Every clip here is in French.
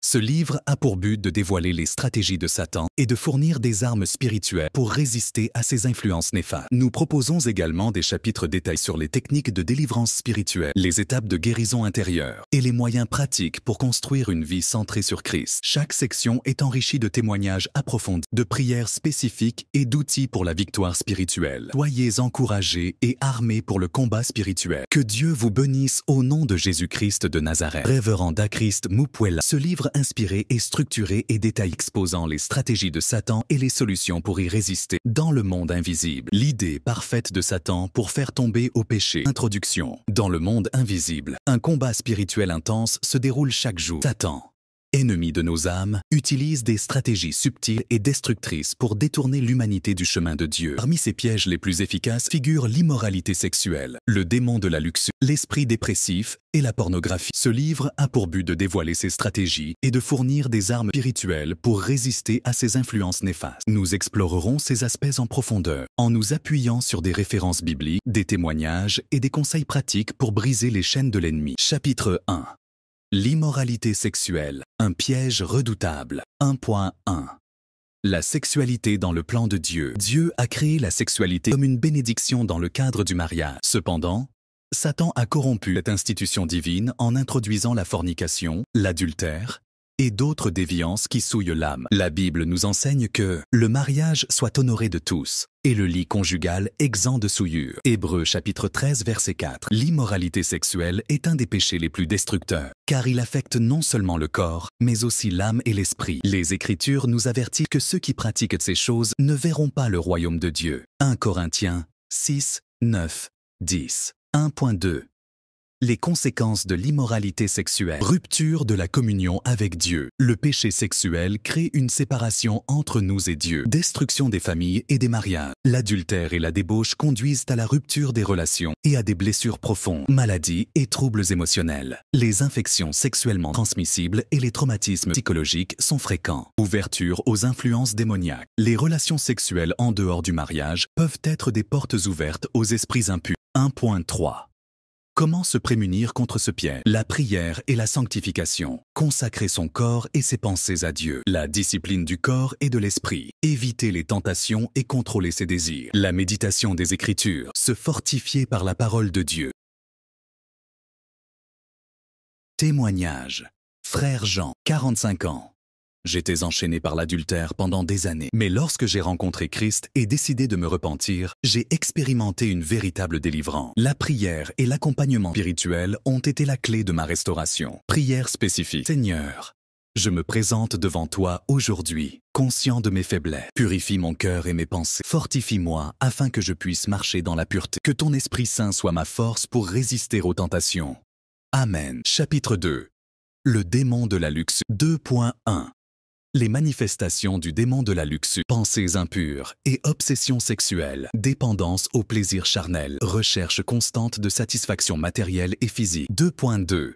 Ce livre a pour but de dévoiler les stratégies de Satan et de fournir des armes spirituelles pour résister à ses influences néfastes. Nous proposons également des chapitres détaillés sur les techniques de délivrance spirituelle, les étapes de guérison intérieure et les moyens pratiques pour construire une vie centrée sur Christ. Chaque section est enrichie de témoignages approfondis, de prières spécifiques et d'outils pour la victoire spirituelle. Soyez encouragés et armés pour le combat spirituel. Que Dieu vous bénisse au nom de Jésus-Christ de Nazareth. Révérend Christ Mupuela. Ce livre inspiré et structuré et détaillé exposant les stratégies de Satan et les solutions pour y résister dans le monde invisible. L'idée parfaite de Satan pour faire tomber au péché. Introduction. Dans le monde invisible, un combat spirituel intense se déroule chaque jour. Satan, ennemi de nos âmes, utilise des stratégies subtiles et destructrices pour détourner l'humanité du chemin de Dieu. Parmi ces pièges les plus efficaces figurent l'immoralité sexuelle, le démon de la luxure, l'esprit dépressif et la pornographie. Ce livre a pour but de dévoiler ces stratégies et de fournir des armes spirituelles pour résister à ces influences néfastes. Nous explorerons ces aspects en profondeur, en nous appuyant sur des références bibliques, des témoignages et des conseils pratiques pour briser les chaînes de l'ennemi. Chapitre 1. L'immoralité sexuelle, un piège redoutable. 1.1. La sexualité dans le plan de Dieu. Dieu a créé la sexualité comme une bénédiction dans le cadre du mariage. Cependant, Satan a corrompu cette institution divine en introduisant la fornication, l'adultère et d'autres déviances qui souillent l'âme. La Bible nous enseigne que le mariage soit honoré de tous et le lit conjugal exempt de souillure. Hébreux chapitre 13 verset 4. L'immoralité sexuelle est un des péchés les plus destructeurs, car il affecte non seulement le corps, mais aussi l'âme et l'esprit. Les Écritures nous avertissent que ceux qui pratiquent ces choses ne verront pas le royaume de Dieu. 1 Corinthiens 6, 9, 10. 1.2. Les conséquences de l'immoralité sexuelle. Rupture de la communion avec Dieu. Le péché sexuel crée une séparation entre nous et Dieu. Destruction des familles et des mariages. L'adultère et la débauche conduisent à la rupture des relations et à des blessures profondes, maladies et troubles émotionnels. Les infections sexuellement transmissibles et les traumatismes psychologiques sont fréquents. Ouverture aux influences démoniaques. Les relations sexuelles en dehors du mariage peuvent être des portes ouvertes aux esprits impurs. 1.3. Comment se prémunir contre ce piège? La prière et la sanctification. Consacrer son corps et ses pensées à Dieu. La discipline du corps et de l'esprit. Éviter les tentations et contrôler ses désirs. La méditation des Écritures. Se fortifier par la parole de Dieu. Témoignage. Frère Jean, 45 ans. J'étais enchaîné par l'adultère pendant des années. Mais lorsque j'ai rencontré Christ et décidé de me repentir, j'ai expérimenté une véritable délivrance. La prière et l'accompagnement spirituel ont été la clé de ma restauration. Prière spécifique. Seigneur, je me présente devant toi aujourd'hui, conscient de mes faiblesses. Purifie mon cœur et mes pensées. Fortifie-moi afin que je puisse marcher dans la pureté. Que ton Esprit Saint soit ma force pour résister aux tentations. Amen. Chapitre 2. Le démon de la luxure. 2.1. Les manifestations du démon de la luxure, pensées impures et obsessions sexuelles, dépendance au plaisir charnel, recherche constante de satisfaction matérielle et physique. 2.2.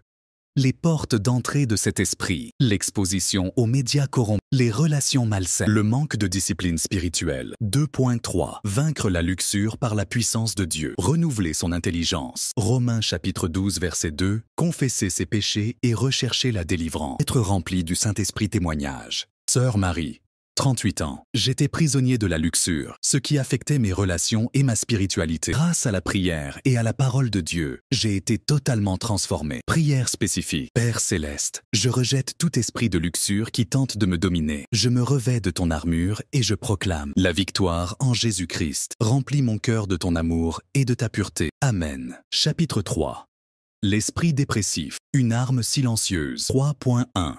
Les portes d'entrée de cet esprit, l'exposition aux médias corrompus, les relations malsaines, le manque de discipline spirituelle. 2.3. Vaincre la luxure par la puissance de Dieu, renouveler son intelligence. Romains chapitre 12 verset 2, confesser ses péchés et rechercher la délivrance. Être rempli du Saint-Esprit. Témoignage. Sœur Marie, 38 ans. J'étais prisonnier de la luxure, ce qui affectait mes relations et ma spiritualité. Grâce à la prière et à la parole de Dieu, j'ai été totalement transformé. Prière spécifique. Père céleste, je rejette tout esprit de luxure qui tente de me dominer. Je me revêts de ton armure et je proclame la victoire en Jésus-Christ. Remplis mon cœur de ton amour et de ta pureté. Amen. Chapitre 3. L'esprit dépressif, une arme silencieuse. 3.1.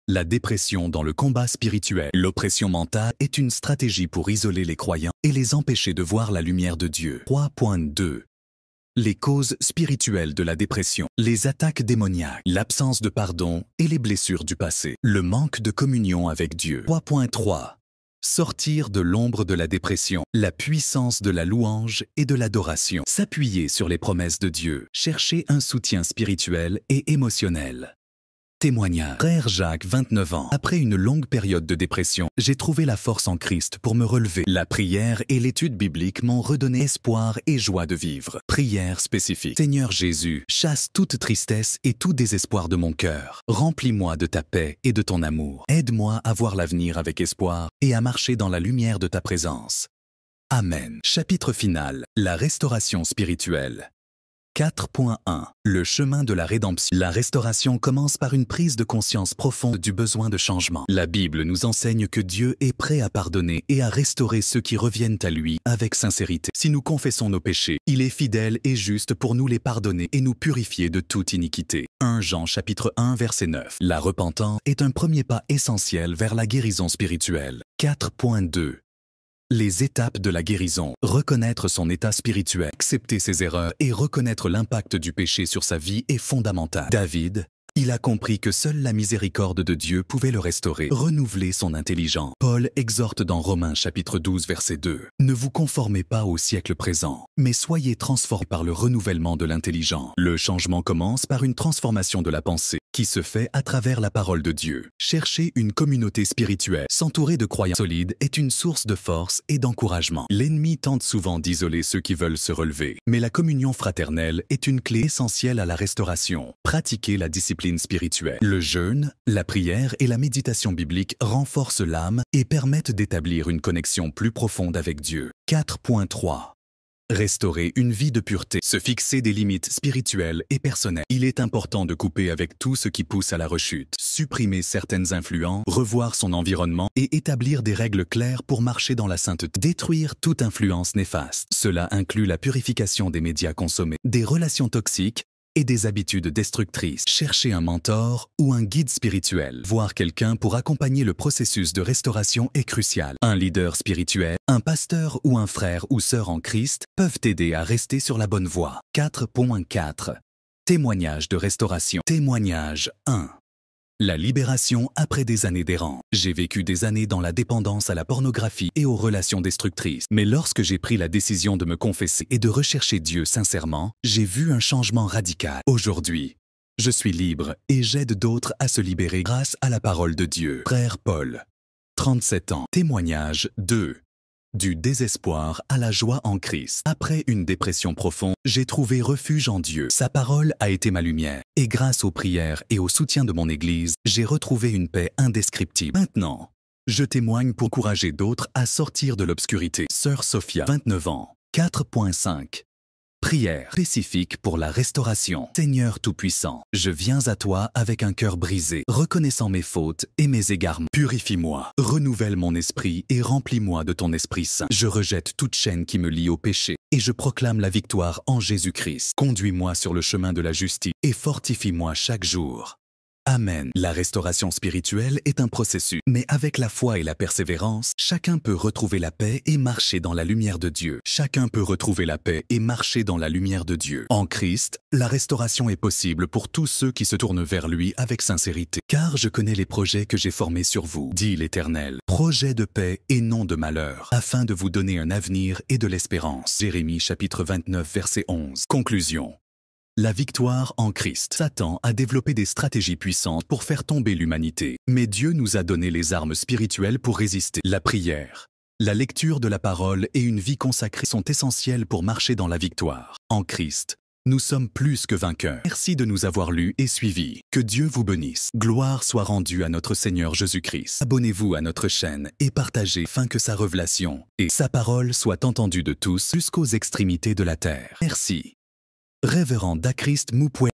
La dépression dans le combat spirituel. L'oppression mentale est une stratégie pour isoler les croyants et les empêcher de voir la lumière de Dieu. 3.2. Les causes spirituelles de la dépression. Les attaques démoniaques, l'absence de pardon et les blessures du passé. Le manque de communion avec Dieu. 3.3. Sortir de l'ombre de la dépression. La puissance de la louange et de l'adoration. S'appuyer sur les promesses de Dieu. Chercher un soutien spirituel et émotionnel. Témoignage. Frère Jacques, 29 ans. Après une longue période de dépression, j'ai trouvé la force en Christ pour me relever. La prière et l'étude biblique m'ont redonné espoir et joie de vivre. Prière spécifique. Seigneur Jésus, chasse toute tristesse et tout désespoir de mon cœur. Remplis-moi de ta paix et de ton amour. Aide-moi à voir l'avenir avec espoir et à marcher dans la lumière de ta présence. Amen. Chapitre final. La restauration spirituelle. 4.1. Le chemin de la rédemption. La restauration commence par une prise de conscience profonde du besoin de changement. La Bible nous enseigne que Dieu est prêt à pardonner et à restaurer ceux qui reviennent à lui avec sincérité. Si nous confessons nos péchés, il est fidèle et juste pour nous les pardonner et nous purifier de toute iniquité. 1 Jean chapitre 1 verset 9. La repentance est un premier pas essentiel vers la guérison spirituelle. 4.2. Les étapes de la guérison. Reconnaître son état spirituel, accepter ses erreurs et reconnaître l'impact du péché sur sa vie est fondamental. David, il a compris que seule la miséricorde de Dieu pouvait le restaurer, renouveler son intelligence. Paul exhorte dans Romains chapitre 12 verset 2. Ne vous conformez pas au siècle présent, mais soyez transformés par le renouvellement de l'intelligence. Le changement commence par une transformation de la pensée, qui se fait à travers la parole de Dieu. Chercher une communauté spirituelle, s'entourer de croyants solides est une source de force et d'encouragement. L'ennemi tente souvent d'isoler ceux qui veulent se relever, mais la communion fraternelle est une clé essentielle à la restauration. Pratiquer la discipline spirituelle. Le jeûne, la prière et la méditation biblique renforcent l'âme et permettent d'établir une connexion plus profonde avec Dieu. 4.3. Restaurer une vie de pureté, se fixer des limites spirituelles et personnelles. Il est important de couper avec tout ce qui pousse à la rechute, supprimer certaines influences, revoir son environnement et établir des règles claires pour marcher dans la sainteté. Détruire toute influence néfaste. Cela inclut la purification des médias consommés, des relations toxiques et des habitudes destructrices. Chercher un mentor ou un guide spirituel. Voir quelqu'un pour accompagner le processus de restauration est crucial. Un leader spirituel, un pasteur ou un frère ou sœur en Christ peuvent t'aider à rester sur la bonne voie. 4.4. Témoignage de restauration. Témoignage 1. La libération après des années d'errance. J'ai vécu des années dans la dépendance à la pornographie et aux relations destructrices. Mais lorsque j'ai pris la décision de me confesser et de rechercher Dieu sincèrement, j'ai vu un changement radical. Aujourd'hui, je suis libre et j'aide d'autres à se libérer grâce à la parole de Dieu. Frère Paul, 37 ans. Témoignage 2. Du désespoir à la joie en Christ. Après une dépression profonde, j'ai trouvé refuge en Dieu. Sa parole a été ma lumière. Et grâce aux prières et au soutien de mon Église, j'ai retrouvé une paix indescriptible. Maintenant, je témoigne pour encourager d'autres à sortir de l'obscurité. Sœur Sophia, 29 ans. 4.5. Prière spécifique pour la restauration. Seigneur Tout-Puissant, je viens à toi avec un cœur brisé, reconnaissant mes fautes et mes égarements. Purifie-moi, renouvelle mon esprit et remplis-moi de ton Esprit Saint. Je rejette toute chaîne qui me lie au péché et je proclame la victoire en Jésus-Christ. Conduis-moi sur le chemin de la justice et fortifie-moi chaque jour. Amen. La restauration spirituelle est un processus, mais avec la foi et la persévérance, chacun peut retrouver la paix et marcher dans la lumière de Dieu. Chacun peut retrouver la paix et marcher dans la lumière de Dieu. En Christ, la restauration est possible pour tous ceux qui se tournent vers lui avec sincérité. Car je connais les projets que j'ai formés sur vous, dit l'Éternel. Projets de paix et non de malheur, afin de vous donner un avenir et de l'espérance. Jérémie chapitre 29 verset 11. Conclusion. La victoire en Christ. Satan a développé des stratégies puissantes pour faire tomber l'humanité. Mais Dieu nous a donné les armes spirituelles pour résister. La prière, la lecture de la parole et une vie consacrée sont essentielles pour marcher dans la victoire. En Christ, nous sommes plus que vainqueurs. Merci de nous avoir lus et suivis. Que Dieu vous bénisse. Gloire soit rendue à notre Seigneur Jésus-Christ. Abonnez-vous à notre chaîne et partagez afin que sa révélation et sa parole soient entendues de tous jusqu'aux extrémités de la terre. Merci. Révérend Dachrist Moupoué.